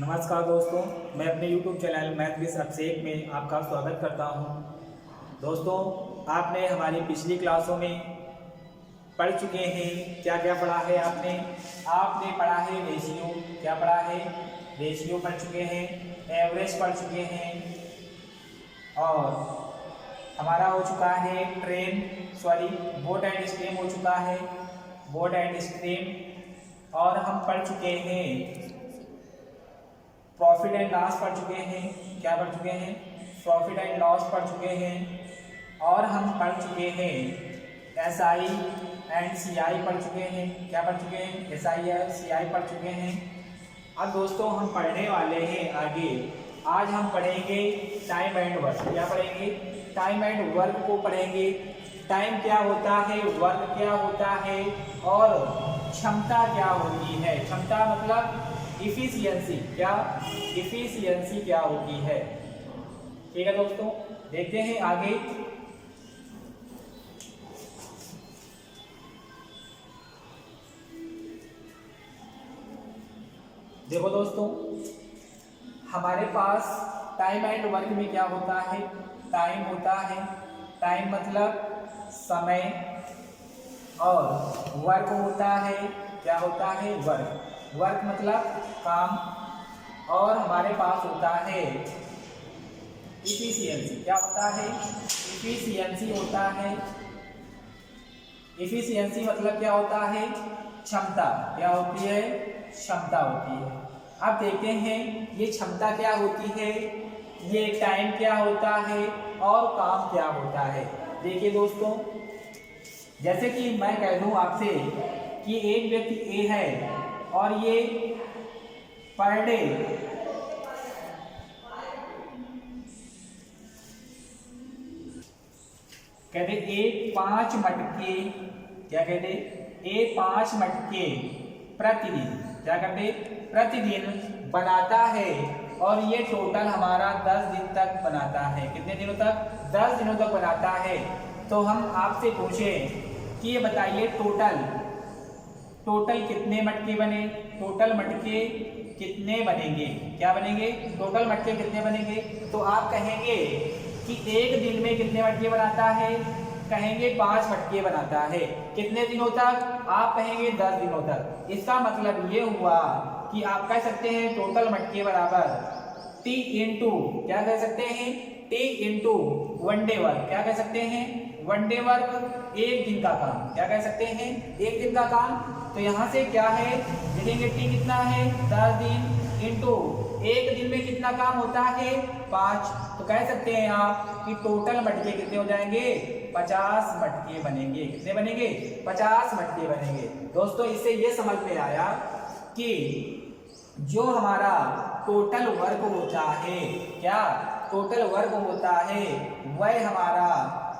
नमस्कार दोस्तों, मैं अपने YouTube चैनल मैथ विद अभिषेक में आपका स्वागत करता हूं। दोस्तों, आपने हमारी पिछली क्लासों में पढ़ चुके हैं। क्या क्या पढ़ा है आपने पढ़ा है रेशियो। क्या पढ़ा है? रेशियो पढ़ चुके हैं, एवरेज पढ़ चुके हैं और हमारा हो चुका है बोट एंड स्ट्रीम हो चुका है, बोट एंड स्ट्रीम। और हम पढ़ चुके हैं प्रॉफिट एंड लॉस पढ़ चुके हैं। क्या पढ़ चुके हैं? प्रॉफिट एंड लॉस पढ़ चुके हैं। और हम पढ़ चुके हैं SI एंड CI पढ़ चुके हैं। क्या पढ़ चुके हैं? SI और CI पढ़ चुके हैं। अब दोस्तों हम पढ़ने वाले हैं आगे। आज हम पढ़ेंगे टाइम एंड वर्क। क्या पढ़ेंगे? टाइम एंड वर्क को पढ़ेंगे। टाइम क्या होता है, वर्क क्या होता है और क्षमता क्या होती है। क्षमता मतलब इफिशियंसी। क्या इफिशियंसी क्या होती है? ठीक है दोस्तों, देखते हैं आगे। देखो दोस्तों, हमारे पास टाइम एंड वर्क में क्या होता है? टाइम होता है, टाइम मतलब समय, और वर्क होता है। क्या होता है? वर्क। वर्क मतलब काम। और हमारे पास होता है इफिशियंसी। क्या होता है? इफिशियंसी होता है। इफिशियंसी मतलब क्या होता है? क्षमता। क्या होती है? क्षमता होती है। अब देखते हैं ये क्षमता क्या होती है, ये टाइम क्या होता है और काम क्या होता है। देखिए दोस्तों, जैसे कि मैं कह दूं आपसे कि एक व्यक्ति ए है और ये पर डे कहते एक 5 मटके, क्या कहते? एक 5 मटके प्रतिदिन, क्या कहते? प्रतिदिन बनाता है। और ये टोटल हमारा 10 दिन तक बनाता है। कितने दिनों तक? 10 दिनों तक बनाता है। तो हम आपसे पूछें कि ये बताइए टोटल कितने मटके बने? टोटल मटके कितने बनेंगे? क्या बनेंगे? टोटल मटके कितने बनेंगे? तो आप कहेंगे कि एक दिन में कितने मटके बनाता है? कहेंगे 5 मटके बनाता है। कितने दिनों तक? आप कहेंगे 10 दिनों तक। इसका मतलब ये हुआ कि आप कह सकते हैं टोटल मटके बराबर T इंटू, क्या कह सकते हैं? T into one day work. क्या कह सकते हैं? वन डे वर्क, एक दिन का काम। क्या कह सकते हैं? एक दिन का काम। तो यहाँ से क्या है, लिखेंगे T कितना है? 10 दिन इंटू एक दिन में कितना काम होता है? 5। तो कह सकते हैं आप कि टोटल मटके कितने हो जाएंगे? 50 मटके बनेंगे। कितने बनेंगे? 50 मटके बनेंगे। दोस्तों, इससे ये समझ में आया कि जो हमारा टोटल वर्क होता है, क्या टोटल वर्क होता है, वह हमारा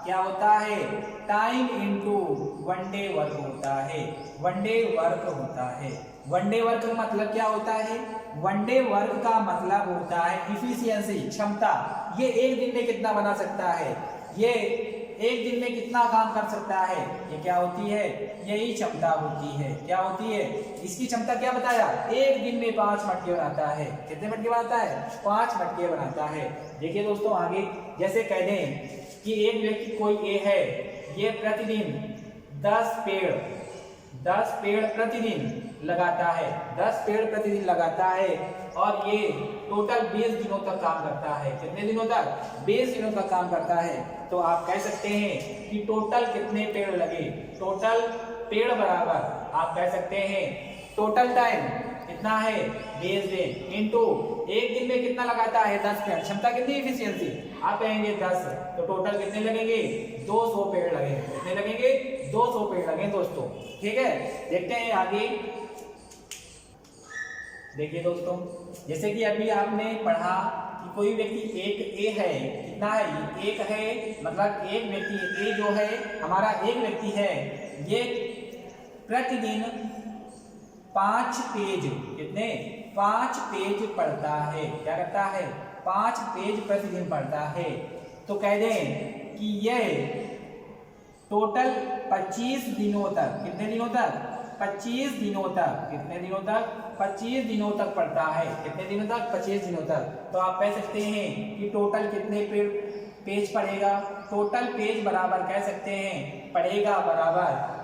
क्या होता है? Time into one day work होता है। वन डे वर्क होता है। वन डे वर्क का मतलब क्या होता है? वन डे वर्क का मतलब होता है इफिशियंसी, क्षमता। ये एक दिन में कितना बना सकता है, ये एक दिन में कितना काम कर सकता है, ये क्या होती है? यही क्षमता होती है। क्या होती है? इसकी क्षमता क्या बताया? एक दिन में 5 मटके बनाता है। कितने मटके बनाता है? 5 मटके बनाता है। देखिए दोस्तों आगे, जैसे कह दें कि एक व्यक्ति कोई ए है, ये प्रतिदिन 10 पेड़ प्रतिदिन लगाता है। 10 पेड़ प्रतिदिन लगाता है और ये टोटल 20 दिनों तक काम करता है। कितने दिनों तक? 20 दिनों तक काम करता है। तो आप कह सकते हैं कि टोटल कितने पेड़ लगे? टोटल पेड़ बराबर आप कह सकते हैं टोटल टाइम कितना है? 20 दिन इंटू एक दिन में कितना लगाता है? 10 पेड़। क्षमता कितनी? इफिशियंसी आप कहेंगे 10। तो टोटल कितने लगेंगे? 200 पेड़ लगेंगे। कितने लगेंगे? 200 पेड़ लगेंगे दोस्तों। ठीक है, देखते हैं आगे। देखिए दोस्तों, जैसे कि अभी आपने पढ़ा कि कोई व्यक्ति एक ए है। कितना है? एक है, मतलब एक व्यक्ति ए जो है, हमारा एक व्यक्ति है, ये प्रतिदिन 5 पेज, कितने? 5 पेज पढ़ता है। क्या करता है? 5 पेज प्रतिदिन पढ़ता है। तो कह दें कि यह टोटल 25 दिनों तक, कितने दिनों तक? 25 दिनों तक, कितने दिनों तक, 25 दिनों तक पढ़ता है, कितने दिनों तक, 25 दिनों तक। तो आप कह सकते हैं कि टोटल कितने पेज पढ़ेगा, टोटल पेज बराबर कह सकते हैं पढ़ेगा बराबर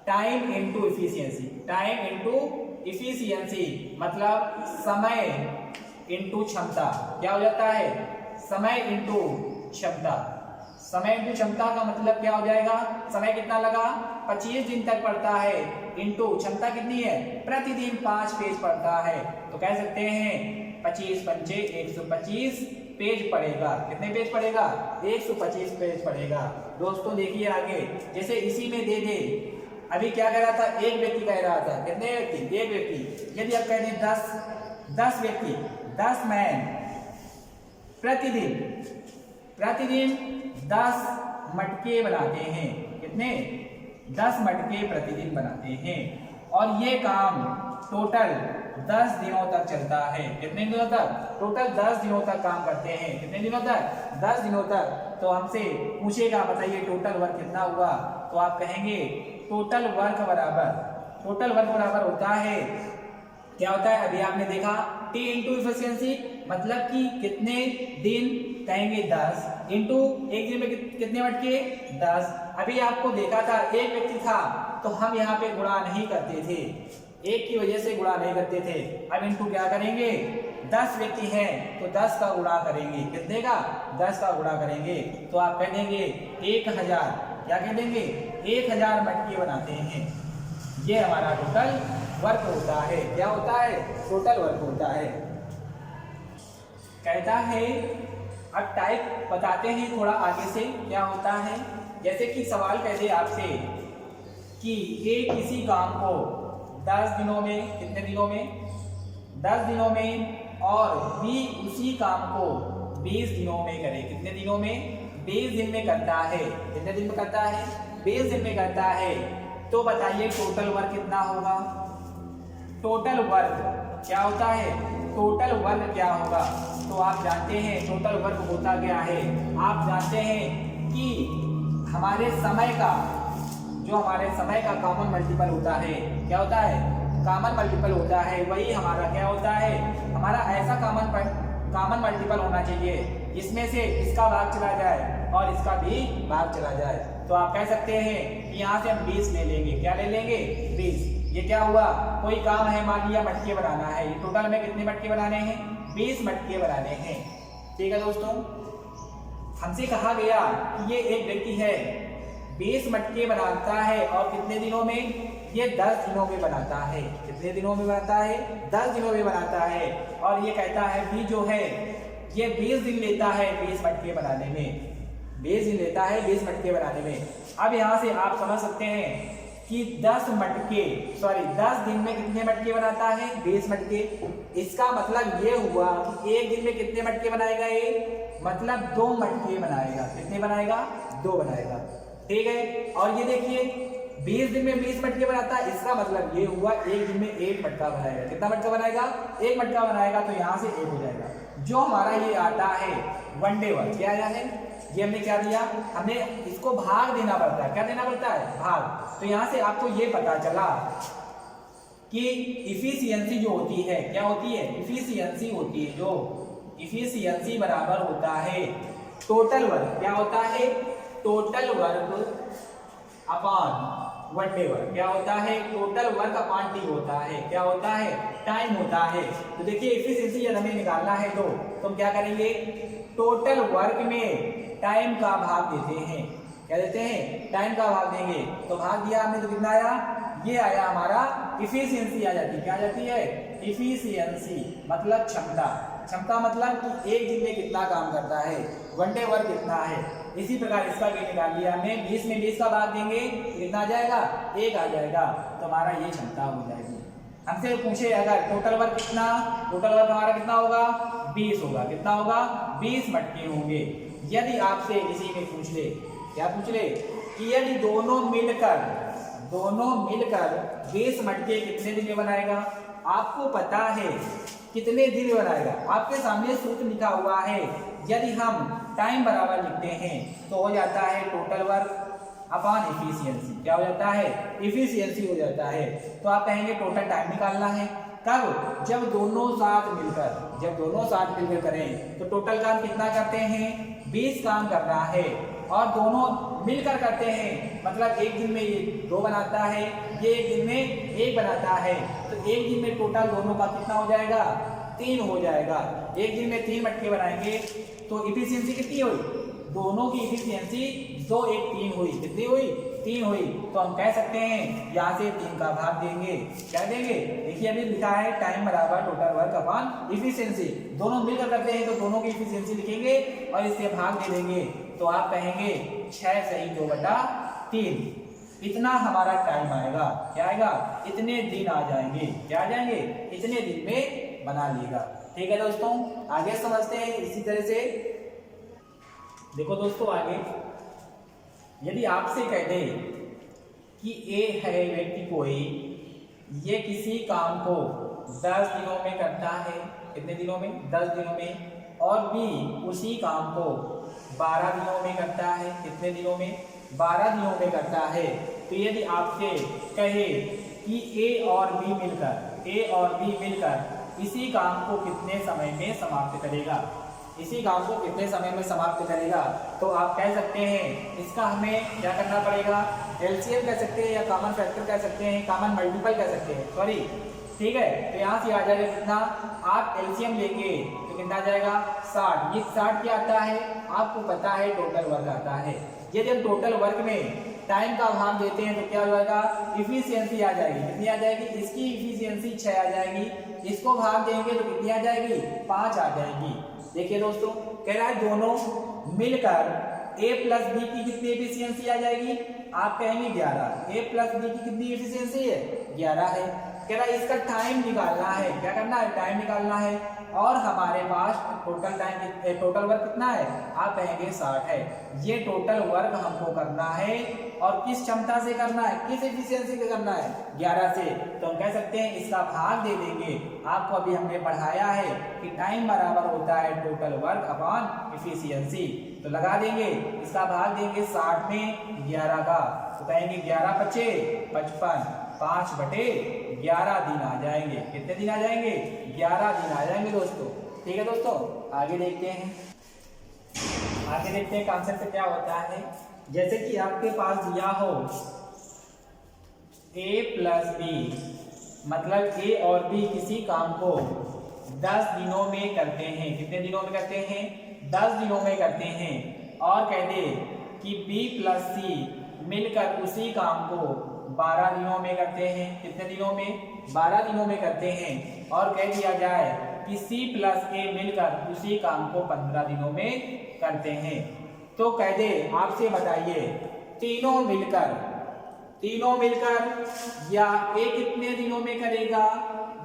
time into efficiency, time into efficiency मतलब समय इनटू क्षमता। क्या हो जाता है, समय इनटू क्षमता। समय इनटू क्षमता का मतलब क्या हो जाएगा, समय कितना लगा, 25 दिन तक पढ़ता है, इनटू क्षमता कितनी है, प्रतिदिन 5 पेज पढ़ता है। तो कह सकते हैं 25 पंचे 125 पेज पढ़ेगा। कितने पेज पढ़ेगा, 125 पेज पढ़ेगा। दोस्तों देखिए आगे, जैसे इसी में दे दे, अभी क्या कह रहा था, एक व्यक्ति कह रहा था, कितने व्यक्ति, एक व्यक्ति। यदि आप कह दें 10 व्यक्ति, 10 मैन प्रतिदिन 10 मटके बनाते हैं, कितने, 10 मटके प्रतिदिन बनाते हैं। और ये काम टोटल 10 दिनों तक चलता है। कितने दिनों तक, टोटल 10 दिनों तक काम करते हैं। कितने दिनों तक, 10 दिनों तक। तो हमसे पूछेगा बताइए टोटल वर्क कितना हुआ, तो आप कहेंगे टोटल वर्क बराबर होता है, क्या होता है, अभी आपने देखा टी इंटू इफिशियंसी मतलब कि कितने दिन, कहेंगे 10 इंटू एक दिन में कितने मटके, 10। अभी आपको देखा था एक व्यक्ति था तो हम यहाँ पे गुणा नहीं करते थे, एक की वजह से गुणा नहीं करते थे। अब इंटू क्या करेंगे, 10 व्यक्ति हैं तो 10 का गुणा करेंगे, कितने का, 10 का गुणा करेंगे। तो आप कह देंगे 1000, क्या कह देंगे, 1000 मटके बनाते हैं। ये हमारा टोटल वर्क होता है। क्या होता है, टोटल वर्क होता है। कहता है अब टाइप बताते हैं थोड़ा आगे से क्या होता है। जैसे कि सवाल कह दे आपसे कि ये किसी काम को 10 दिनों में, कितने दिनों में, 10 दिनों में, और भी उसी काम को 20 दिनों में करे। कितने दिनों में, 20 दिन में करता है। कितने दिन में करता है, 20 दिन में करता है। तो बताइए टोटल वर्क कितना होगा। टोटल वर्क क्या होता है, टोटल वर्क क्या होगा, तो आप जानते हैं टोटल वर्क होता क्या है। आप जानते हैं कि हमारे समय का, जो हमारे समय का कॉमन मल्टीपल होता है, क्या होता है, कॉमन मल्टीपल होता है, वही हमारा क्या होता है, हमारा ऐसा कॉमन मल्टीपल होना चाहिए जिसमें से इसका भाग चला जाए और इसका भी भाग चला जाए। तो आप कह सकते हैं कि यहाँ से हम 20 ले लेंगे। क्या ले लेंगे, 20। ये क्या हुआ, कोई काम है, मान लिया मटके बनाना है, टोटल में कितने मटके बनाने हैं, 20 मटके बनाने हैं। ठीक है दोस्तों, हमसे कहा गया कि ये एक व्यक्ति है, 20 मटके बनाता है और कितने दिनों में, ये 10 दिनों में बनाता है। कितने दिनों में बनाता है, 10 दिनों में बनाता है। और ये कहता है भी जो है ये 20 दिन लेता है 20 मटके बनाने में, 20 दिन लेता है 20 मटके बनाने में। अब यहाँ से आप समझ सकते हैं कि 10 दिन में कितने मटके बनाता है, 20 मटके। इसका मतलब ये हुआ कि एक दिन में कितने मटके बनाएगा ये, मतलब 2 मटके बनाएगा। कितने बनाएगा, 2 बनाएगा। ठीक है, और ये देखिए 20 दिन में 20 मटके बनाता है, इसका मतलब ये हुआ एक दिन में 1 मटका बनाएगा। कितना मटका बनाएगा, 1 मटका बनाएगा। तो यहाँ से 1 हो जाएगा। जो हमारा ये आता है वन डे वर्क, क्या आया है, ये हमने क्या दिया, हमें इसको भाग देना पड़ता है। क्या देना पड़ता है, भाग। तो यहाँ से आपको ये पता चला कि इफिशियंसी जो होती है, क्या होती है, इफिशियंसी होती है, जो इफिशियंसी बराबर होता है टोटल वर्क। क्या होता है, total work upon one day work. क्या होता है, टोटल वर्क अपॉन टी होता है। क्या होता है, टाइम होता है। तो देखिए इफिशियंसी यदि हमें निकालना है तो हम क्या करेंगे, टोटल वर्क में टाइम का भाग देते हैं। क्या देते हैं, टाइम का भाग देंगे। तो भाग दिया हमने तो कितना आया, ये आया हमारा इफिशियंसी आ जाती है। क्या आ जाती है, इफिशियंसी मतलब क्षमता। क्षमता मतलब कि एक दिन में कितना काम करता है, वन डे वर्क कितना है। इसी प्रकार इसका भी निकाल लिया हमने, 20 में 20 का भाग देंगे कितना आ जाएगा, 1 आ जाएगा। तो हमारा ये क्षमता हो जाएगी। हमसे पूछे अगर टोटल वर्क कितना, टोटल वर्क हमारा कितना होगा, 20 होगा। कितना होगा, 20 मटके होंगे। यदि आपसे इसी में पूछ ले, क्या पूछ ले, कि यदि दोनों मिलकर 20 मटके कितने दिन में बनाएगा। आपको पता है कितने दिन में बनाएगा, आपके सामने सूत्र लिखा हुआ है। यदि हम टाइम बराबर लिखते हैं तो हो जाता है टोटल वर्क अपॉन इफिशियंसी। क्या हो जाता है? इफिशियंसी हो जाता है। तो आप कहेंगे टोटल टाइम निकालना है कब? जब दोनों साथ मिलकर करें तो टोटल काम कितना करते हैं? 20 काम करना है और दोनों मिलकर करते हैं, मतलब एक दिन में ये 2 बनाता है, ये एक दिन में 1 बनाता है, तो एक दिन में टोटल दोनों का कितना हो जाएगा? 3 हो जाएगा। एक दिन में 3 मटके बनाएंगे तो इफिशियंसी कितनी हुई? दोनों की इफिशियंसी 2 1 3 हुई। कितनी हुई? 3 हुई। तो हम कह सकते हैं यहाँ से 3 का भाग देंगे। क्या देंगे? देखिए अभी लिखा है टाइम बराबर टोटल वर्क अपॉन इफिशियंसी। दोनों मिलकर करते हैं तो दोनों की इफिशियंसी लिखेंगे और इससे भाग दे देंगे। तो आप कहेंगे 6 सही 2/3। इतना हमारा टाइम आएगा। क्या आएगा? इतने दिन आ जाएंगे। क्या आ जाएंगे? इतने दिन में बना लेगा। ठीक है दोस्तों, आगे समझते हैं इसी तरह से। देखो दोस्तों आगे, यदि आपसे कह दे कि ए है व्यक्ति कोई, ये किसी काम को 10 दिनों में करता है। कितने दिनों में? 10 दिनों में। और बी उसी काम को 12 दिनों में करता है। कितने दिनों में? 12 दिनों में करता है। तो यदि आपसे कहे कि ए और बी मिलकर इसी काम को कितने समय में समाप्त करेगा, तो आप कह सकते हैं इसका हमें क्या करना पड़ेगा? एलसीएम कह सकते हैं या कॉमन फैक्टर कह सकते हैं, कॉमन मल्टीपल कह सकते हैं, सॉरी। ठीक है, तो यहाँ से आ जाएगा कितना? आप एलसीएम लेंगे तो कितना आ जाएगा? 60। ये 60 क्या आता है? आपको पता है टोटल वर्क आता है। यदि हम टोटल वर्क में टाइम का भाग देते हैं तो क्या हो जाएगा? इफिशियंसी आ जाएगी। कितनी आ जाएगी? इसकी इफिशियंसी 6 आ जाएगी। इसको भाग देंगे तो कितनी आ जाएगी? 5 आ जाएगी। देखिए दोस्तों, कह रहा है दोनों मिलकर a प्लस बी की कितनी एफिशिएंसी आ जाएगी? आप कहेंगे 11। a प्लस बी की कितनी एफिशिएंसी है? 11 है। कह रहा है इसका टाइम निकालना है। क्या करना है? टाइम निकालना है। और हमारे पास टोटल वर्क कितना है? आप कहेंगे 60 है। ये टोटल वर्क हमको करना है और किस क्षमता से करना है? किस एफिशिएंसी से करना है? 11 से। तो हम कह सकते हैं इसका भाग दे देंगे। आपको अभी हमने पढ़ाया है कि टाइम बराबर होता है टोटल वर्क अपॉन इफिशियंसी। तो लगा देंगे, इसका भाग देंगे 60 में 11 का, तो कहेंगे 11 पचे 55, 5/11 दिन आ जाएंगे। कितने दिन आ जाएंगे? 11 दिन आ जाएंगे दोस्तों। ठीक है दोस्तों, आगे देखते हैं कॉन्सेप्ट क्या होता है। जैसे कि आपके पास दिया हो a प्लस बी, मतलब a और b किसी काम को 10 दिनों में करते हैं। कितने दिनों में करते हैं? 10 दिनों में करते हैं। और कह दे कि b प्लस सी मिलकर उसी काम को 12 दिनों में करते हैं। कितने दिनों में? 12 दिनों में करते हैं। और कह दिया जाए कि c प्लस a मिलकर उसी काम को 15 दिनों में करते हैं। तो कह दे, आपसे बताइए तीनों मिलकर या a कितने दिनों में करेगा,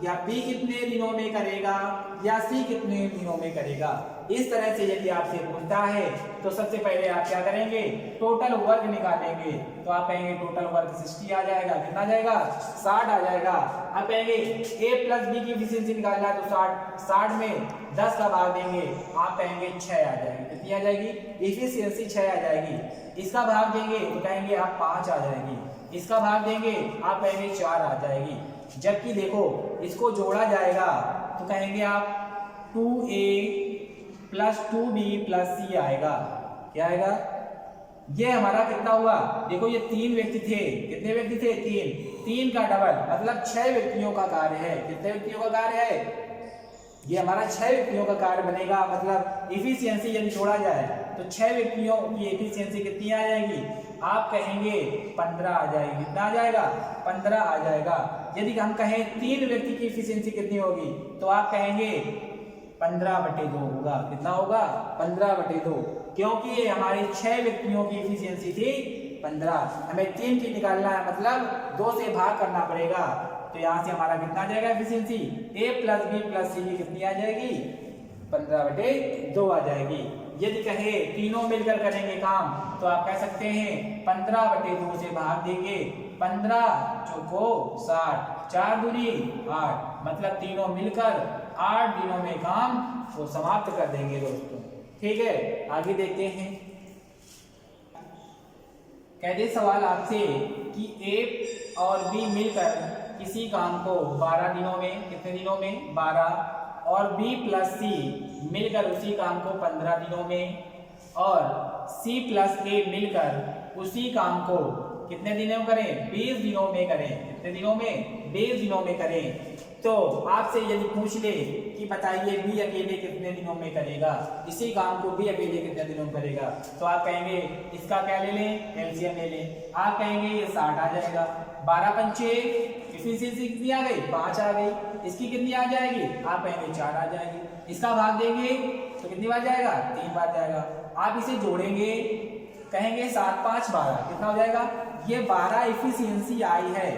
या b कितने दिनों में करेगा, या c कितने दिनों में करेगा। इस तरह से यदि आपसे पूछता है तो सबसे पहले आप क्या करेंगे? टोटल वर्क निकालेंगे। तो आप कहेंगे टोटल वर्क 60 आ जाएगा। कितना आ जाएगा? 60 आ जाएगा। आप कहेंगे a प्लस बी की एफिशिएंसी निकालना है तो 60 में 10 का भाग देंगे। आप कहेंगे 6 आ जाएगी। कितनी आ जाएगी? इफिशिएंसी 6 आ जाएगी। इसका भाग देंगे तो कहेंगे आप 5 आ जाएगी। इसका भाग देंगे आप कहेंगे 4 आ जाएगी। जबकि देखो इसको जोड़ा जाएगा तो कहेंगे आप 2a plus 2b plus c आएगा। क्या आएगा? ये हमारा कितना हुआ? देखो ये 3 व्यक्ति थे। कितने व्यक्ति थे? 3 का डबल, मतलब 6 व्यक्तियों का कार्य है। कितने व्यक्तियों का कार्य है? ये हमारा 6 व्यक्तियों का कार्य बनेगा। मतलब इफिशियंसी यदि जोड़ा जाए तो 6 व्यक्तियों की एफिशिएंसी कितनी आ जाएगी? आप कहेंगे 15 आ जाएगी। कितना आ जाएगा? 15 आ जाएगा। यदि हम कहें 3 व्यक्ति की एफिशिएंसी कितनी होगी तो आप कहेंगे 15/2 होगा। कितना होगा? 15/2, क्योंकि ये हमारे 6 व्यक्तियों की एफिशिएंसी थी 15। हमें 3 की निकालना है, मतलब 2 से भाग करना पड़ेगा। तो यहाँ से हमारा कितना आ जाएगा efficiency? a plus B plus C की कितनी आ जाएगी? 15/2 आ जाएगी। यदि कहे तीनों मिलकर करेंगे काम तो आप कह सकते हैं 15/2 से भाग देंगे। 15 चौको 60, 4 दूनी 8, मतलब तीनों मिलकर 8 दिनों में काम वो समाप्त कर देंगे दोस्तों। ठीक है, आगे देखते हैं। कहते सवाल आपसे कि ए और बी मिलकर किसी काम को 12 दिनों में, कितने दिनों में 12, और बी प्लस सी मिलकर उसी काम को 15 दिनों में, और सी प्लस ए मिलकर उसी काम को कितने दिनों में करें, 20 दिनों में करें। कितने दिनों में, 20 दिनों में करें। तो आपसे यदि पूछ ले कि बताइए बी अकेले कितने दिनों में करेगा, इसी काम को बी अकेले कितने दिनों में करेगा, तो आप कहेंगे इसका क्या ले लें, एलसीएम ले लें। आप कहेंगे ये 60 आ जाएगा। 12 पंचे एफिशिएंसी कितनी आ गई, 5 आ गई। इसकी कितनी आ जाएगी, आप कहेंगे 4 आ जाएगी। इसका भाग देंगे तो कितनी बार जाएगा, 3 बार जाएगा। आप इसे जोड़ेंगे, कहेंगे 7 5 12, कितना हो जाएगा, ये 12 एफिशिएंसी आई है।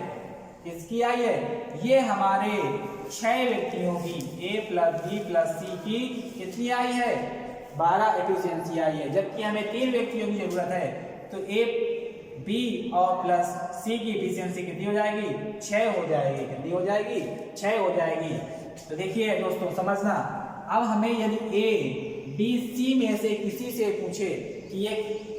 किसकी आई है, ये हमारे 6 व्यक्तियों की, ए प्लस बी प्लस सी की कितनी आई है, 12 एफिशिएंसी आई है। जबकि हमें 3 व्यक्तियों की जरूरत है, तो ए बी और प्लस सी की एफिशिएंसी कितनी हो जाएगी, 6 हो जाएगी। कितनी हो जाएगी, 6 हो जाएगी। तो देखिए दोस्तों समझना, अब हमें यदि ए बी सी में से किसी से पूछे कि ये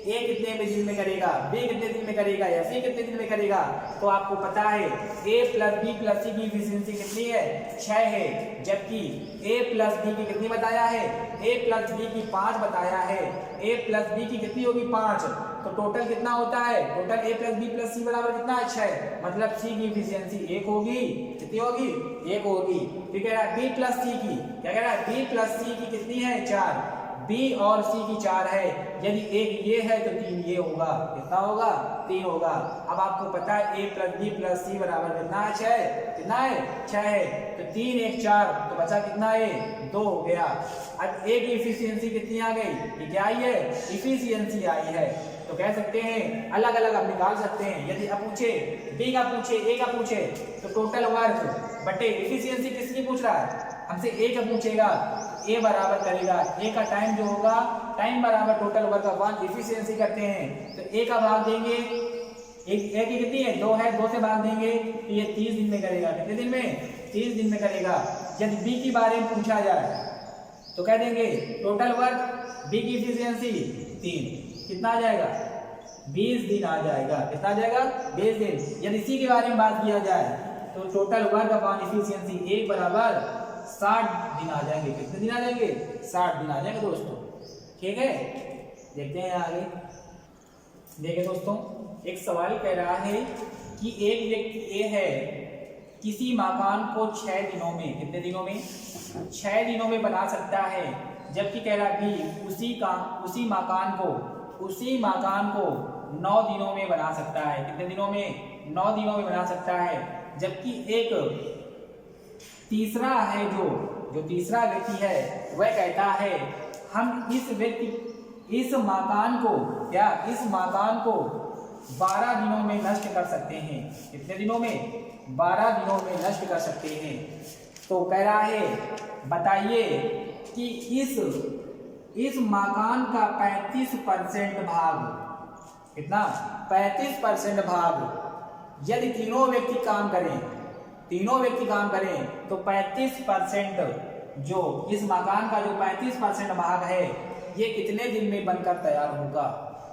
ए कितने दिन में करेगा, बी कितने दिन में करेगा, या सी कितने दिन में करेगा, तो आपको पता है ए प्लस बी प्लस सी की एफिशिएंसी कितनी है, 6 है। जबकि ए प्लस बी की कितनी बताया है, ए प्लस बी की 5 बताया है। ए प्लस बी की कितनी होगी, 5। तो टोटल कितना होता है, total A plus B plus सी बराबर कितना है, 6। मतलब सी की एफिशिएंसी 1 होगी। कितनी होगी, 1 होगी। फिर कह रहा है बी प्लस सी की, क्या कह रहा है, बी प्लस सी की कितनी है, 4। बी और सी की 4 है, यदि एक ये है तो 3 ये होगा। कितना होगा, 3 होगा। अब आपको पता है ए प्लस बी प्लस सी बराबर कितना है, 6। कितना है, 6 है। तो 3 1 4, तो बचा कितना है, 2 हो गया। अब ए की एफिशिएंसी कितनी आ गई, ये क्या आई है, एफिशिएंसी आई है। तो कह सकते हैं अलग अलग आप निकाल सकते हैं। यदि आप पूछे बी का पूछे, ए का पूछे, तो टोटल वर्क बटे एफिशिएंसी किसकी पूछ रहा है, हमसे ए का पूछेगा, ए बराबर करेगा ए का टाइम जो होगा, टाइम बराबर टोटल वर्क का 1 एफिशिएंसी करते हैं। तो ए का भाग देंगे, एक ए की कितनी है, 2 है, 2 से भाग देंगे तो ये 30 दिन में करेगा। कितने दिन में, 30 दिन में करेगा। यदि बी के बारे में पूछा जाए तो कह देंगे टोटल वर्क बी की एफिशिएंसी 3, कितना आ जाएगा, 20 दिन आ जाएगा। कितना आ जाएगा, 20 दिन। यदि सी के बारे में बात किया जाए तो टोटल वर्क अपॉन एफिशिएंसी 1 बराबर 60 दिन आ जाएंगे। कितने दिन आ जाएंगे, 60 दिन आ जाएंगे दोस्तों। ठीक है, देखते हैं आगे। देखिए दोस्तों, एक सवाल कह रहा है कि एक व्यक्ति ए है, किसी मकान को 6 दिनों में, कितने दिनों में, 6 दिनों में बना सकता है। जबकि कह रहा बी उसी मकान को 9 दिनों में बना सकता है। कितने दिनों में, 9 दिनों में बना सकता है। जबकि एक तीसरा है, जो तीसरा व्यक्ति है वह कहता है हम इस मकान को 12 दिनों में नष्ट कर सकते हैं। कितने दिनों में, 12 दिनों में नष्ट कर सकते हैं। तो कह रहा है बताइए कि इस मकान का 35% भाग, कितना, 35% भाग यदि तीनों व्यक्ति काम करें तो 35% जो इस मकान का जो 35% भाग है ये कितने दिन में बनकर तैयार होगा,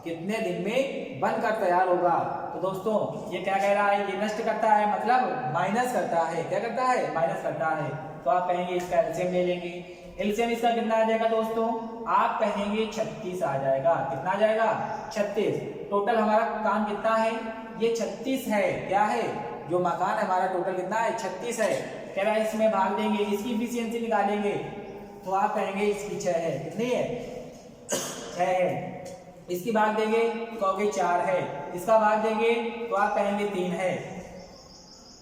कितने दिन में बनकर तैयार होगा। तो दोस्तों ये क्या कह रहा है, ये नष्ट करता है, मतलब माइनस करता है। क्या करता है, माइनस करता है। तो आप कहेंगे इसका एलसीएम ले लेंगे। एलसीएम इसका कितना आ जाएगा दोस्तों, आप कहेंगे 36 आ जाएगा। कितना आ जाएगा, 36। टोटल हमारा काम कितना है, ये 36 है। क्या है, जो मकान हमारा टोटल कितना है, 36 है। कह रहा है इसमें भाग देंगे, इसकी एफिशिएंसी निकालेंगे तो आप कहेंगे इसकी 6 है। कितनी है, 6 है। इसकी भाग देंगे तो कहोगे 4 है। इसका भाग देंगे तो आप कहेंगे 3 है।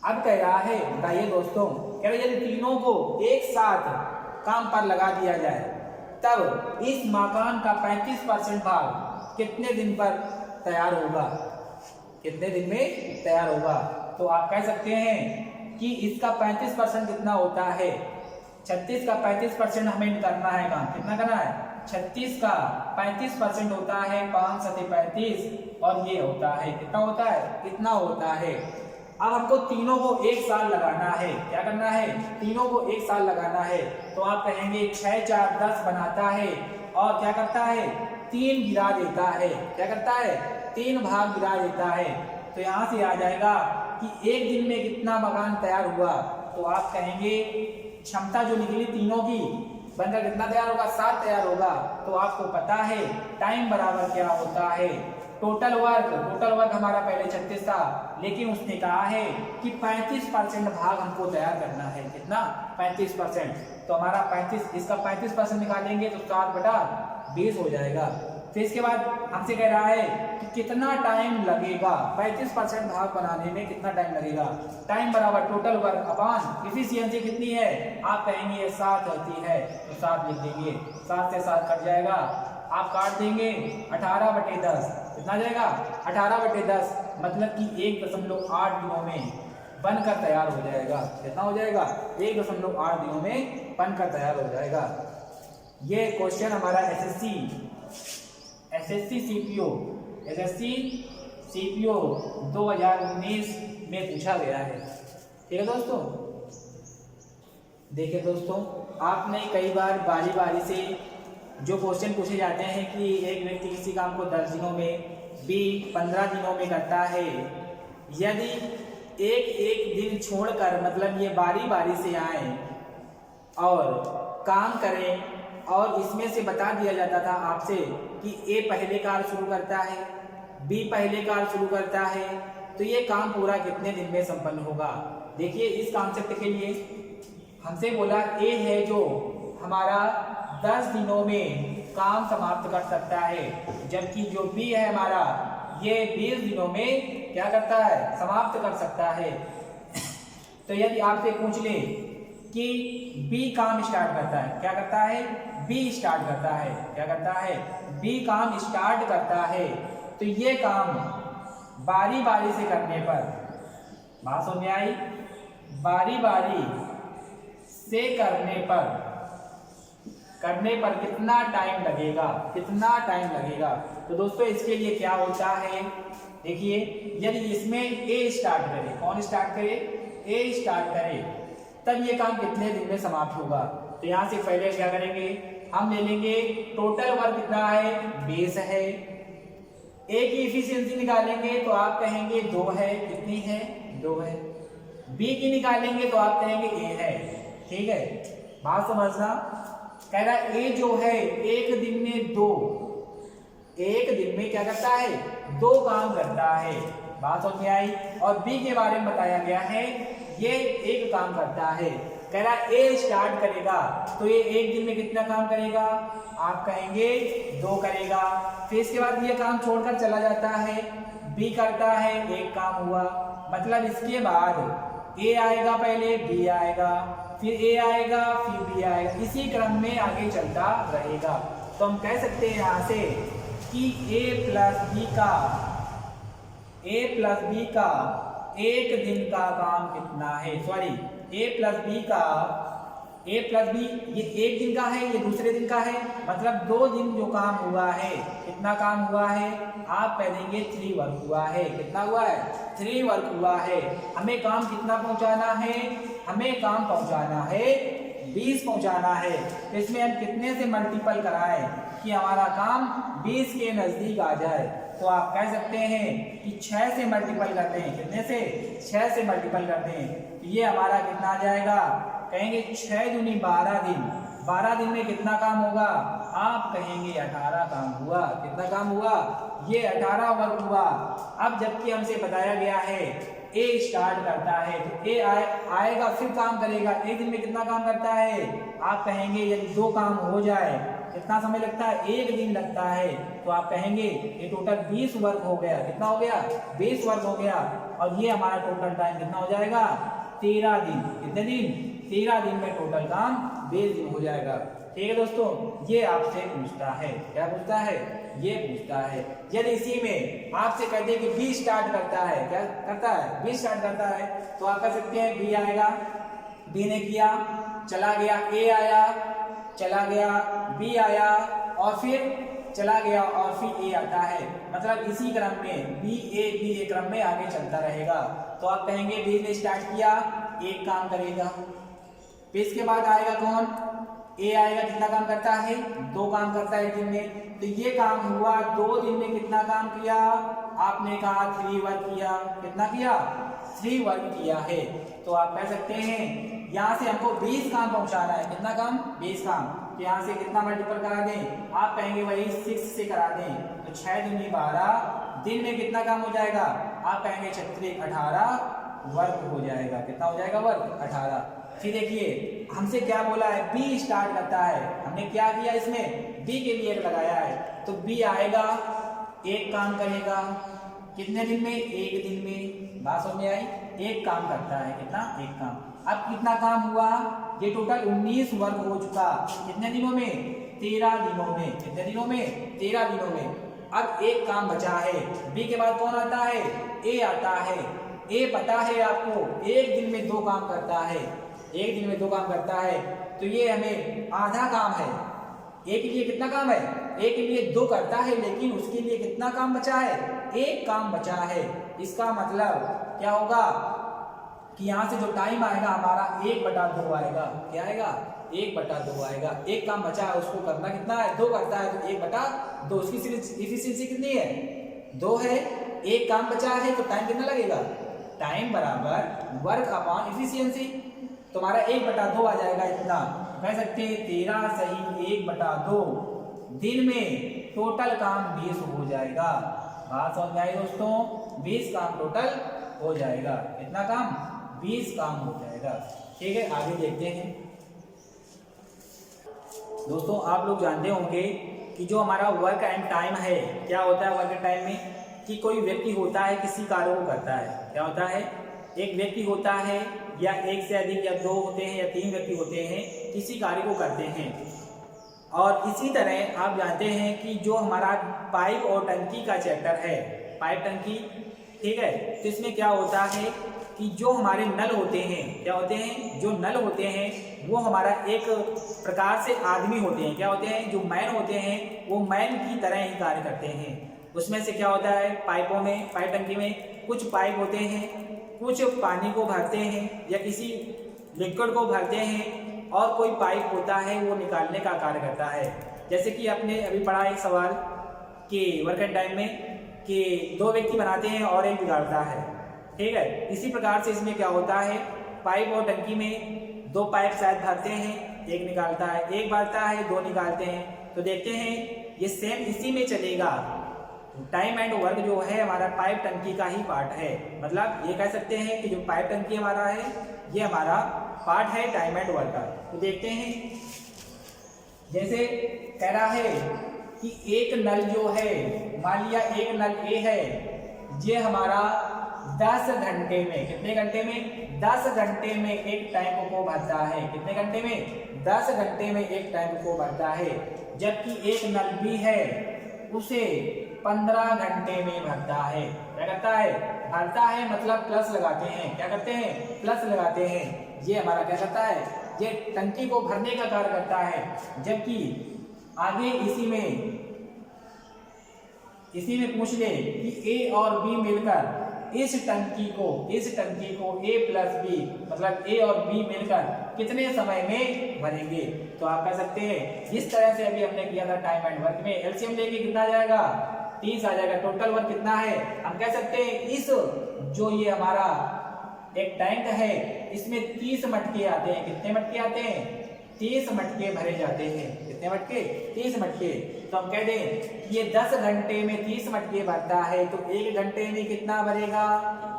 अब कह रहा है बताइए दोस्तों, कह रहा है यदि तीनों को एक साथ काम पर लगा दिया जाए तब इस मकान का 35% भाग कितने दिन पर तैयार होगा, कितने दिन में तैयार होगा। तो आप कह सकते हैं कि इसका 35% कितना होता है, 36 का 35% हमें करना है काम। कितना करना है, 36 का 35% होता है 5 × 35 और ये होता है, कितना होता है, इतना होता है। अब हमको तीनों को एक साल लगाना है। क्या करना है, तीनों को एक साल लगाना है। तो आप कहेंगे 6 4 10 बनाता है और क्या करता है, 3 गिरा देता है। क्या करता है, 3 भाग गिरा देता है, तो यहाँ से आ जाएगा कि एक दिन में कितना मकान तैयार हुआ। तो आप कहेंगे क्षमता जो निकली तीनों की बनकर कितना तैयार होगा, 7 तैयार होगा। तो आपको पता है टाइम बराबर क्या होता है, टोटल वर्क हमारा पहले 36 था, लेकिन उसने कहा है कि 35% भाग हमको तैयार करना है। कितना? 35%। तो हमारा 35, इसका 35% निकालेंगे तो 7/20 हो जाएगा। फिर इसके बाद हमसे कह रहा है कि कितना टाइम लगेगा, 35% भाग बनाने में कितना टाइम लगेगा। टाइम बराबर टोटल वर्क अपॉन एफिशिएंसी कितनी है, आप कहेंगे ये 7 होती है, तो 7 लिख देंगे। 7 से 7 कट जाएगा, आप काट देंगे 18/10। कितना जाएगा? 18/10, मतलब कि 1.8 दिनों में बनकर तैयार हो जाएगा। कितना हो जाएगा? 1.8 दिनों में बनकर तैयार हो जाएगा। ये क्वेश्चन हमारा एसएससी सीपीओ 2019 में पूछा गया है। ठीक है दोस्तों। देखिए दोस्तों, आपने कई बार बारी बारी से जो क्वेश्चन पूछे जाते हैं कि एक व्यक्ति किसी काम को 10 दिनों में, बी 15 दिनों में करता है। यदि एक दिन छोड़कर, मतलब ये बारी बारी से आए और काम करें, और इसमें से बता दिया जाता था आपसे कि ए पहले कार्य शुरू करता है, बी पहले कार्य शुरू करता है, तो ये काम पूरा कितने दिन में संपन्न होगा। देखिए इस कॉन्सेप्ट के लिए हमसे बोला ए है जो हमारा 10 दिनों में काम समाप्त कर सकता है, जबकि जो बी है हमारा ये 20 दिनों में क्या करता है, समाप्त कर सकता है। तो यदि आपसे पूछ ले कि बी काम स्टार्ट करता है, क्या करता है, बी स्टार्ट करता है, क्या करता है, बी काम स्टार्ट करता है, तो ये काम बारी बारी से करने पर, बात समझ में आई, बारी बारी से करने पर कितना टाइम लगेगा, कितना टाइम लगेगा। तो दोस्तों इसके लिए क्या होता है, देखिए यदि इसमें ए स्टार्ट करे, कौन स्टार्ट करे, ए स्टार्ट करे, तब ये काम कितने दिन में समाप्त होगा। तो यहाँ से पहले क्या करेंगे, हम ले लेंगे टोटल वर्क कितना है, 20 है। ए की इफिशियंसी निकालेंगे तो आप कहेंगे 2 है, कितनी है, 2 है। बी की निकालेंगे तो आप कहेंगे ए है। ठीक है, बात समझना। कह रहा ए जो है एक दिन में 2, एक दिन में क्या करता है, 2 काम करता है। बात समझ में आई। और बी के बारे में बताया गया है ये एक काम करता है। कह रहा ए स्टार्ट करेगा तो ये एक दिन में कितना काम करेगा, आप कहेंगे 2 करेगा। फिर इसके बाद ये काम छोड़कर चला जाता है, बी करता है, एक काम हुआ, मतलब इसके बाद ए आएगा, पहले बी आएगा, फिर ए आएगा, फिर बी आएगा, इसी क्रम में आगे चलता रहेगा। तो हम कह सकते हैं यहाँ से कि ए प्लस बी का एक दिन का काम कितना है, सॉरी ए प्लस बी ये एक दिन का है, ये दूसरे दिन का है, मतलब 2 दिन जो काम हुआ है, कितना काम हुआ है, आप कह देंगे 3 वर्क हुआ है। कितना हुआ है, 3 वर्क हुआ है। हमें काम कितना पहुंचाना है, हमें काम पहुंचाना है 20 पहुंचाना है। तो इसमें हम कितने से मल्टीपल कराएं कि हमारा काम 20 के नजदीक आ जाए। तो आप कह सकते हैं कि 6 से मल्टीपल करते हैं, कितने से, 6 से मल्टीपल करते हैं, तो ये हमारा कितना आ जाएगा, कहेंगे 6 दूनी 12 दिन। 12 दिन में कितना काम होगा, आप कहेंगे 18 काम हुआ। कितना काम हुआ, ये 18 वर्क हुआ। अब जबकि हमसे बताया गया है ए स्टार्ट करता है, तो ए आएगा फिर काम करेगा, एक दिन में कितना काम करता है, आप कहेंगे यदि 2 काम हो जाए कितना समय लगता है, 1 दिन लगता है, तो आप कहेंगे ये टोटल 20 वर्क हो गया। कितना हो गया, 20 वर्क हो गया। और ये हमारा टोटल टाइम कितना हो जाएगा, 13 दिन। कितने दिन, 13 दिन में टोटल काम 20 दिन हो जाएगा। ठीक है दोस्तों, ये आपसे पूछता है, क्या पूछता है, ये पूछता है। यदि इसी में आपसे कहते हैं कि बी स्टार्ट करता है, क्या करता है, बी स्टार्ट करता है, तो आप कह सकते हैं बी आएगा, बी ने किया, चला गया, ए आया, चला गया, बी आया, और फिर चला गया, और फिर ए आता है, मतलब इसी क्रम में बी ए क्रम में आगे चलता रहेगा। तो आप कहेंगे बी ने स्टार्ट किया, एक काम करेगा, फिर इसके बाद आएगा कौन, ए आएगा, कितना काम करता है, 2 काम करता है एक दिन में। तो ये काम हुआ 2 दिन में, कितना काम किया, आपने कहा 3 वर्क किया, कितना किया 3 वर्क किया है। तो आप कह सकते हैं यहाँ से हमको 20 काम पहुंचाना है, कितना काम 20 काम। तो यहाँ से कितना मल्टीपल करा दें, आप कहेंगे वही 6 से करा दें, तो 6 दूनी 12, दिन में कितना काम हो जाएगा, आप कहेंगे 36 18 वर्क हो जाएगा। कितना हो जाएगा वर्क 18। फिर देखिए हमसे क्या बोला है, बी स्टार्ट करता है, हमने क्या किया इसमें बी के लिए लगाया है, तो बी आएगा एक काम करेगा, कितने दिन में, एक दिन में। बात समझ में आई, एक काम करता है, कितना एक काम। अब कितना काम हुआ, ये टोटल 19 वर्क हो चुका, कितने दिनों में 13 दिनों में, कितने दिनों में 13 दिनों में। अब एक काम बचा है, बी के बाद कौन आता है, ए आता है। ए पता है आपको एक दिन में 2 काम करता है, एक दिन में 2 काम करता है, तो ये हमें आधा काम है। ए के लिए कितना काम है, ए के लिए 2 करता है, लेकिन उसके लिए कितना काम बचा है, 1 काम बचा है। इसका मतलब क्या होगा कि यहाँ से जो टाइम आएगा हमारा 1/2 आएगा। क्या आएगा 1/2 आएगा। एक काम बचा है, उसको करना कितना है 2 करता है, तो 1/2। उसकी इफिशियंसी कितनी है 2 है। एक काम बचा है तो टाइम कितना लगेगा, टाइम बराबर वर्क अपॉन इफिशियंसी, तुम्हारा 1/2 आ जाएगा। इतना कह सकते हैं 13 सही 1/2 दिन में टोटल काम 20 हो जाएगा। बात समझ में आई दोस्तों, 20 काम टोटल हो जाएगा। कितना काम 20 काम हो जाएगा। ठीक है, आगे देखते हैं दोस्तों। आप लोग जानते होंगे कि जो हमारा वर्क एंड टाइम है, क्या होता है वर्क एंड टाइम में, कि कोई व्यक्ति होता है किसी कार्य को करता है। क्या होता है, एक व्यक्ति होता है या एक से अधिक या 2 होते हैं या 3 व्यक्ति होते हैं, किसी कार्य को करते हैं। और इसी तरह आप जानते हैं कि जो हमारा पाइप और टंकी का चैप्टर है, पाइप टंकी, ठीक है, तो इसमें क्या होता है कि जो हमारे नल होते हैं, क्या होते हैं, जो नल होते हैं वो हमारा एक प्रकार से आदमी होते हैं। क्या होते हैं, जो मैन होते हैं वो मैन की तरह ही कार्य करते हैं। उसमें से क्या होता है, पाइपों में, पाइप टंकी में कुछ पाइप होते हैं, कुछ पानी को भरते हैं या किसी लिक्विड को भरते हैं, और कोई पाइप होता है वो निकालने का कार्य करता है। जैसे कि आपने अभी पढ़ा एक सवाल कि वर्क एंड टाइम में कि 2 व्यक्ति बनाते हैं और एक बिगाड़ता है। ठीक है, इसी प्रकार से इसमें क्या होता है, पाइप और टंकी में 2 पाइप शायद भरते हैं, एक निकालता है, एक भरता है 2 निकालते हैं। तो देखते हैं ये सेम इसी में चलेगा। टाइम एंड वर्क जो है हमारा पाइप टंकी का ही पार्ट है। मतलब ये कह सकते हैं कि जो पाइप टंकी हमारा है ये हमारा पार्ट है टाइम एंड वर्क का। तो देखते हैं, जैसे कह रहा है कि एक नल जो है, मान लिया एक नल ए है, ये हमारा 10 घंटे में, कितने घंटे में 10 घंटे में एक टैंक को भरता है। कितने घंटे में 10 घंटे में एक टैंक को भरता है। जबकि एक नल बी है उसे 15 घंटे में भरता है। क्या करता है, भरता है, मतलब प्लस लगाते हैं। क्या करते हैं, प्लस लगाते हैं। ये हमारा क्या करता है, ये टंकी को भरने का कार्य करता है। जबकि आगे इसी में पूछ ले कि ए और बी मिलकर इस टंकी को ए प्लस बी, मतलब ए और बी मिलकर कितने समय में भरेंगे। तो आप कह सकते हैं जिस तरह से अभी हमने किया था टाइम एंड वर्क में, एलसीएम लेके कितना आ जाएगा 30 आ जाएगा। टोटल वर्क कितना है, हम कह सकते हैं इस जो ये हमारा एक टैंक है इसमें 30 मटके आते हैं। कितने मटके आते हैं, 30 मटके भरे जाते हैं। कितने मटके, 30 मटके। तो हम कह दें ये 10 घंटे में 30 मटके भरता है, तो 1 घंटे में कितना भरेगा,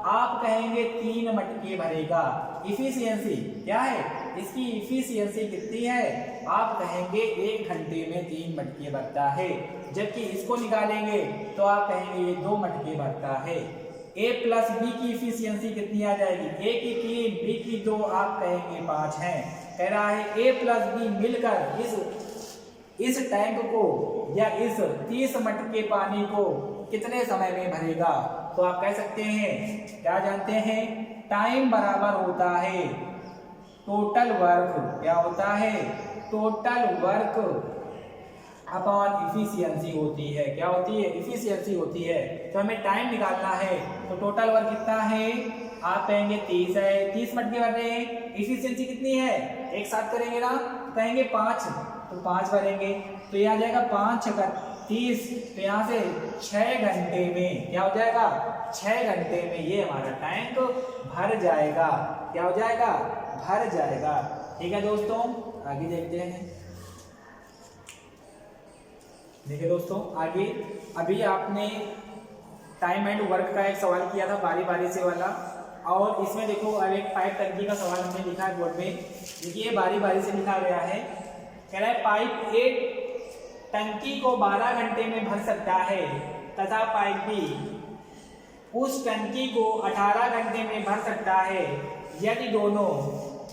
आप कहेंगे 3 मटके भरेगा। इफिशियंसी क्या है, इसकी इफिशियंसी कितनी है, आप कहेंगे 1 घंटे में 3 मटके भरता है। जबकि इसको निकालेंगे तो आप कहेंगे ये 2 मटके भरता है। ए प्लस बी की इफिशियंसी कितनी आ जाएगी, ए की 3, बी की 2, आप कहेंगे 5 है। कह रहा है ए प्लस बी मिलकर इस टैंक को या इस 30 मटके पानी को कितने समय में भरेगा। तो आप कह सकते हैं, क्या जानते हैं, टाइम बराबर होता है टोटल वर्क। क्या होता है, टोटल वर्क अपॉन इफिशियंसी होती है। क्या होती है, इफिशियंसी होती है। तो हमें टाइम निकालना है, तो टोटल वर्क कितना है, आप कहेंगे 30 है, 30 मटके भर रहे हैं। इफिशियंसी कितनी है, एक साथ करेंगे ना, कहेंगे 5, तो 5 भरेंगे। तो ये आ जाएगा 5 × 30, तो यहाँ से 6 घंटे में क्या हो जाएगा, 6 घंटे में ये हमारा टैंक भर जाएगा। क्या हो जाएगा, भर जाएगा। ठीक है दोस्तों, आगे देखते हैं। देखिए दोस्तों आगे, अभी आपने टाइम एंड वर्क का एक सवाल किया था बारी बारी से वाला, और इसमें देखो अब एक पाइप टंकी का सवाल हमने लिखा है बोर्ड में। देखिए बारी बारी से लिखा गया है, कह रहा है पाइप ए टंकी को 12 घंटे में भर सकता है तथा पाइप बी उस टंकी को 18 घंटे में भर सकता है यदि दोनों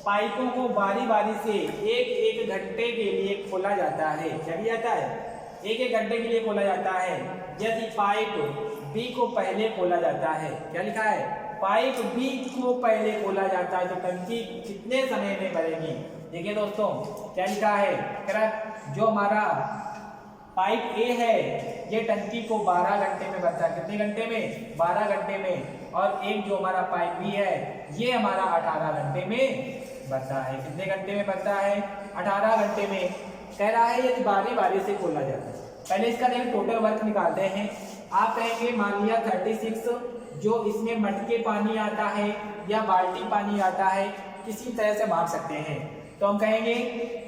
पाइपों को बारी बारी से एक एक घंटे के लिए खोला जाता है। क्या किया जाता है, एक एक घंटे के लिए खोला जाता है यदि पाइप बी को पहले खोला जाता है। क्या लिखा है, पाइप बी को पहले खोला जाता है तो टंकी कितने समय में भरेगी। देखिए दोस्तों क्या लिखा है, कह रहा है जो हमारा पाइप ए है ये टंकी को 12 घंटे में भरता है। कितने घंटे में, 12 घंटे में। और एक जो हमारा पाइप बी है ये हमारा 18 घंटे में भरता है। कितने घंटे में भरता है, 18 घंटे में। कह रहा है यदि बारी बारी से खोला जाता है। पहले इसका देखिए टोटल वर्क निकालते हैं। आप कहेंगे मान लिया 36, जो इसमें मटके पानी आता है या बाल्टी पानी आता है, किसी तरह से माप सकते हैं। तो हम कहेंगे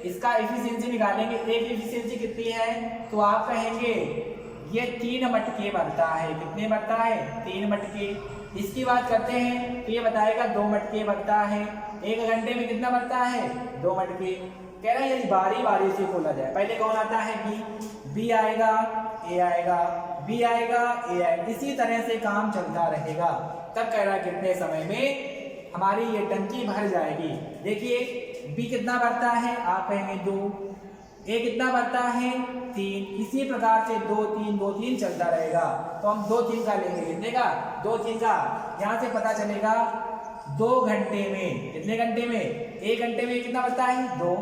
इसका एफिशिएंसी निकालेंगे। एक एफिशिएंसी कितनी है, तो आप कहेंगे ये 3 मटके भरता है। कितने भरता है, 3 मटके। इसकी बात करते हैं तो ये बताएगा 2 मटके भरता है। 1 घंटे में कितना भरता है, 2 मटके। कह रहा है यदि बारी बारी से खोला जाए, पहले कौन आता है, बी आएगा, ए आएगा, बी आएगा, ए आएगा, इसी तरह से काम चलता रहेगा। तब कह रहा है कितने समय में हमारी ये टंकी भर जाएगी। देखिए बी कितना भरता है, आप कहेंगे 2, ए कितना भरता है, 3, इसी प्रकार से 2 3 2 3 चलता रहेगा। तो हम 2 3 का लेंगे, कितने का, 2 3 का। यहाँ से पता चलेगा 2 घंटे में, कितने घंटे में, 1 घंटे में कितना भरता है, 2,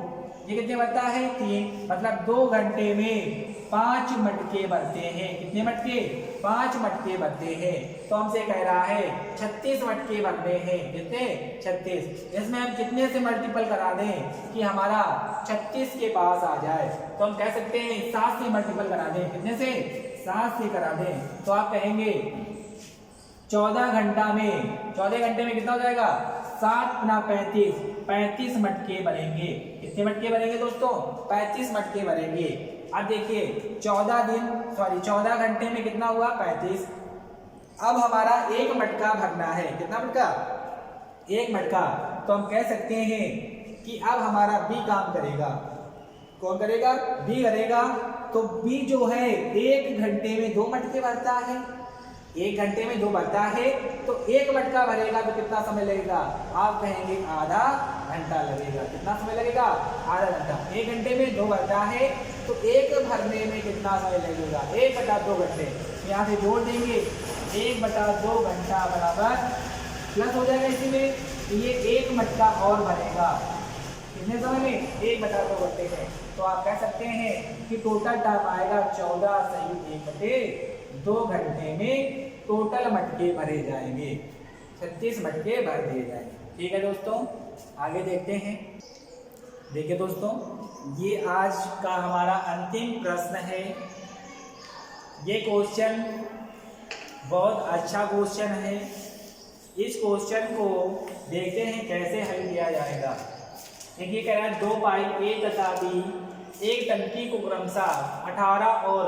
ये कितने भरता है, 3, मतलब 2 घंटे में 5 मटके भरते हैं। कितने मटके, 5 मटके भरते हैं। तो हमसे कह रहा है 36 मटके भरने हैं। कितने, 36। इसमें हम कितने से मल्टीपल करा दें कि हमारा 36 के पास आ जाए, तो हम कह सकते हैं 7 से मल्टीपल करा दें। कितने से, 7 से करा दें। तो आप कहेंगे 14 घंटा में, 14 घंटे में कितना हो जाएगा, 7 गुना 35, 35 मटके बनेंगे। कितने मटके बनेंगे दोस्तों, 35 मटके बनेंगे। अब देखिए 14 घंटे में कितना हुआ, 35। अब हमारा 1 मटका भरना है। कितना मटका, 1 मटका। तो हम कह सकते हैं कि अब हमारा बी काम करेगा। कौन करेगा, बी करेगा। तो बी जो है 1 घंटे में 2 मटके भरता है। 1 घंटे में 2 भरता है तो 1 मटका भरेगा तो कितना समय लगेगा, आप कहेंगे आधा घंटा लगेगा। कितना समय लगेगा, आधा घंटा। 1 घंटे में 2 भरता है तो 1 भरने में कितना समय लगेगा, 1/2 घंटे। यहाँ से जोड़ देंगे, 1/2 घंटा बराबर प्लस हो जाएगा इसी में, तो ये 1 मटका और भरेगा। कितने समय में, 1/2 घंटे में। तो आप कह सकते हैं कि टोटल टाइम आएगा 14 सही 1/2 घंटे में टोटल मटके भरे जाएंगे। 36 मटके भर दिए जाएंगे। ठीक है दोस्तों, आगे देखते हैं। देखिए दोस्तों, ये आज का हमारा अंतिम प्रश्न है। ये क्वेश्चन बहुत अच्छा क्वेश्चन है। इस क्वेश्चन को देखते हैं कैसे हल किया जाएगा। देखिए कह रहा है 2 पाइप ए तथा बी एक टंकी को क्रमशः 18 और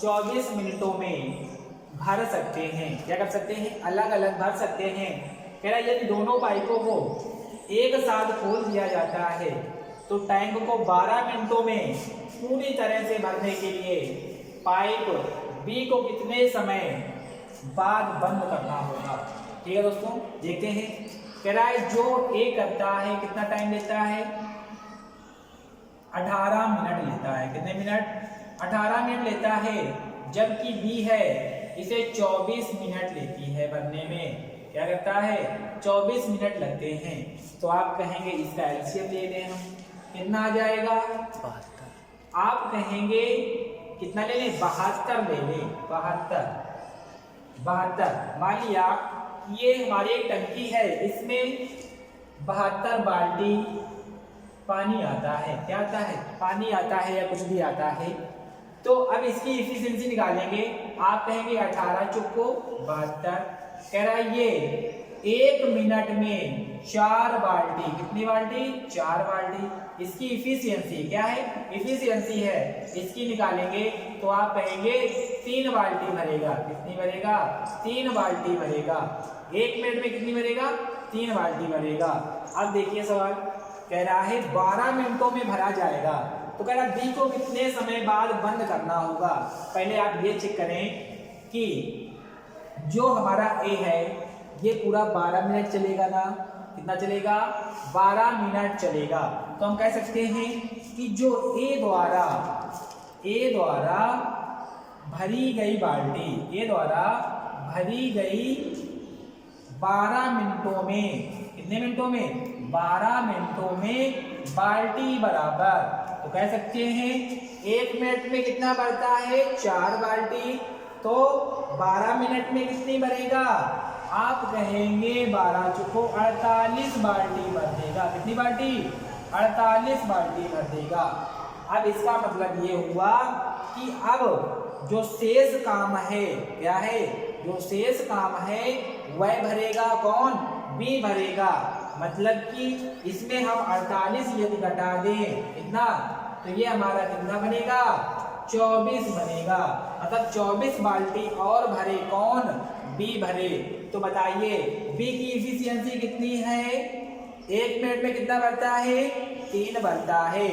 24 मिनटों में भर सकते हैं। क्या कर सकते हैं, अलग अलग भर सकते हैं। कह रहा है यदि दोनों पाइपों को एक साथ खोल दिया जाता है तो टैंक को 12 मिनटों में पूरी तरह से भरने के लिए पाइप बी को कितने समय बाद बंद करना होगा। ठीक है दोस्तों, देखते हैं। कह रहा है जो ए करता है कितना टाइम लेता है, 18 मिनट लेता है। कितने मिनट, 18 मिनट लेता है। जबकि बी है इसे 24 मिनट लेती है भरने में। क्या करता है, 24 मिनट लगते हैं। तो आप कहेंगे इसका एलसीएम ले लें हम, कितना आ जाएगा, 72। आप कहेंगे कितना ले लें, 72 ले लें, 72। मान लिया ये हमारी एक टंकी है, इसमें 72 बाल्टी पानी आता है। क्या आता है, पानी आता है या कुछ भी आता है। तो अब इसकी इफिशियंसी निकालेंगे। आप कहेंगे 18 चौको 72, कह रहा है ये 1 मिनट में 4 बाल्टी, कितनी बाल्टी? 4 बाल्टी। इसकी इफिशियंसी क्या है? इफिशियंसी है, इसकी निकालेंगे तो आप कहेंगे 3 बाल्टी भरेगा। कितनी भरेगा? 3 बाल्टी भरेगा। 1 मिनट में कितनी भरेगा? 3 बाल्टी भरेगा। अब देखिए सवाल कह रहा है 12 मिनटों में भरा जाएगा, तो कह रहा है बी को कितने समय बाद बंद करना होगा। पहले आप ये चेक करें कि जो हमारा ए है ये पूरा 12 मिनट चलेगा ना, कितना चलेगा? 12 मिनट चलेगा। तो हम कह सकते हैं कि जो ए द्वारा भरी गई बाल्टी, ए द्वारा भरी गई 12 मिनटों में, कितने मिनटों में? 12 मिनटों में बाल्टी बराबर, तो कह सकते हैं 1 मिनट में कितना भरता है? 4 बाल्टी। तो 12 मिनट में कितनी भरेगा? आप कहेंगे 12 चौको 48 बाल्टी भर देगा। कितनी बाल्टी? 48 बाल्टी भर देगा। अब इसका मतलब ये हुआ कि अब जो शेष काम है, क्या है? जो शेष काम है वह भरेगा कौन? बी भरेगा। मतलब कि इसमें हम 48 यदि घटा दें कितना, तो ये हमारा कितना बनेगा? 24 बनेगा। मतलब 24 बाल्टी और भरे कौन? बी भरे। तो बताइए बी की इफिशियंसी कितनी है? 1 मिनट में कितना भरता है? 3 भरता है।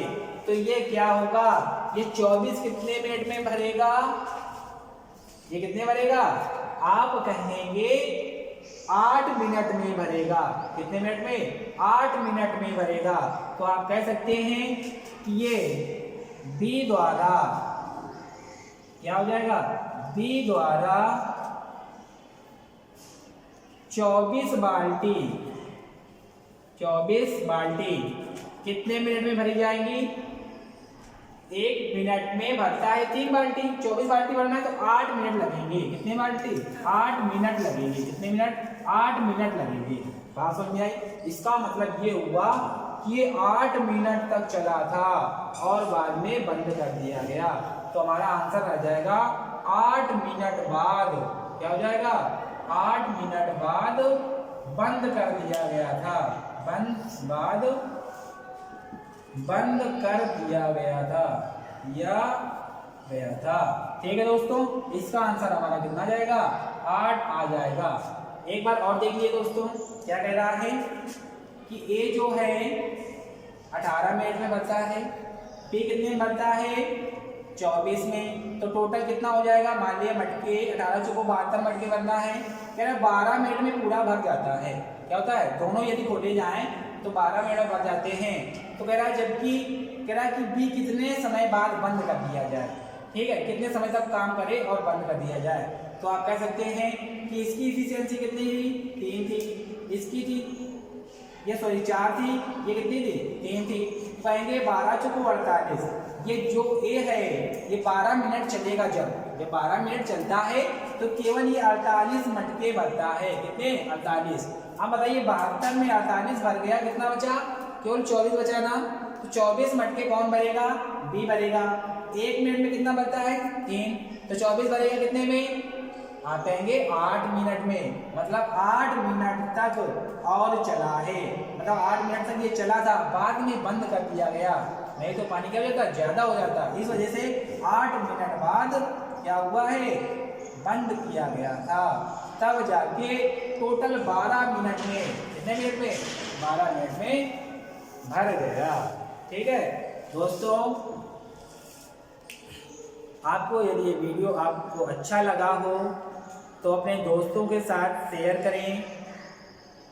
तो ये क्या होगा? ये 24 कितने मिनट में भरेगा? ये कितने भरेगा? आप कहेंगे 8 मिनट में भरेगा। कितने मिनट में? 8 मिनट में भरेगा। तो आप कह सकते हैं कि ये बी द्वारा क्या हो जाएगा? बी द्वारा 24 बाल्टी कितने मिनट में भरी जाएंगी? 1 मिनट में भरता है 3 बाल्टी, 24 बाल्टी भरना है तो 8 मिनट लगेंगे। कितने बाल्टी? 8 मिनट लगेंगे। कितने मिनट? 8 मिनट लगेंगे। बात समझ में आई? इसका मतलब ये हुआ कि ये 8 मिनट तक चला था और बाद में बंद कर दिया गया। तो हमारा आंसर रह जाएगा 8 मिनट बाद, क्या हो जाएगा? 8 मिनट बाद बंद कर दिया गया था। बंद कर दिया गया था। ठीक है दोस्तों, इसका आंसर हमारा कितना जाएगा? 8 आ जाएगा। एक बार और देखिए दोस्तों, क्या कह रहा है कि ए जो है 18 मिनट में भरता है, बी कितने में भरता है? 24 में। तो टोटल कितना हो जाएगा? मान लिया मटके 18 चौको 72 मटके भरना है। कह रहा है 12 मिनट में पूरा भर जाता है। क्या होता है? दोनों यदि खोले जाएं तो 12 मिनट में भर जाते हैं। तो कह रहा है जबकि कह रहा है कि बी कितने समय बाद बंद कर दिया जाए। ठीक है, कितने समय तक काम करे और बंद कर दिया जाए। तो आप कह सकते हैं कि इसकी इफिशियंसी कितनी थी? 3 थी। इसकी थी ये 4 थी। ये कितनी थी? 3 थी। कहेंगे 12 चौको 48। ये जो ए है ये 12 मिनट चलेगा। जब ये 12 मिनट चलता है तो केवल ये 48 मटके भरता है। कितने? 48। अब बताइए 72 में 48 भर गया, कितना बचा? केवल 24 बचा ना। तो 24 मटके कौन भरेगा? बी भरेगा। 1 मिनट में कितना भरता है? 3। तो 24 भरेगा कितने में? आप कहेंगे 8 मिनट में। मतलब 8 मिनट तक और चला है। मतलब 8 मिनट तक ये चला था, बाद में बंद कर दिया गया। नहीं तो पानी क्या हो जाता? ज्यादा हो जाता। इस वजह से 8 मिनट बाद क्या हुआ है? बंद किया गया था। तब जाके टोटल 12 मिनट में, कितने मिनट में? 12 मिनट में भर गया। ठीक है दोस्तों, आपको यदि ये वीडियो आपको अच्छा लगा हो तो अपने दोस्तों के साथ शेयर करें,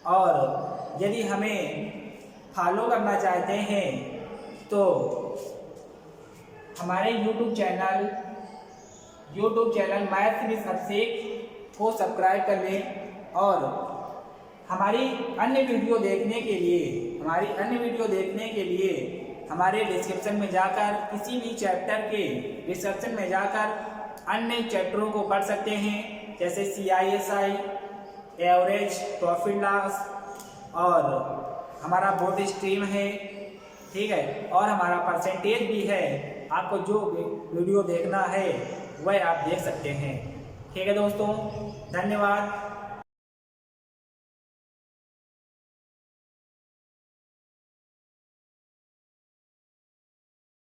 और यदि हमें फॉलो करना चाहते हैं तो हमारे YouTube चैनल मैथ्स विद अभिषेक को सब्सक्राइब कर लें। और हमारी अन्य वीडियो देखने के लिए हमारे डिस्क्रिप्शन में जाकर, किसी भी चैप्टर के डिस्क्रिप्शन में जाकर अन्य चैप्टरों को पढ़ सकते हैं। जैसे CISI, एवरेज, प्रॉफिट लॉस, और हमारा बोर्ड स्ट्रीम है। ठीक है, और हमारा परसेंटेज भी है। आपको जो वीडियो देखना है वह आप देख सकते हैं। ठीक है दोस्तों, धन्यवाद।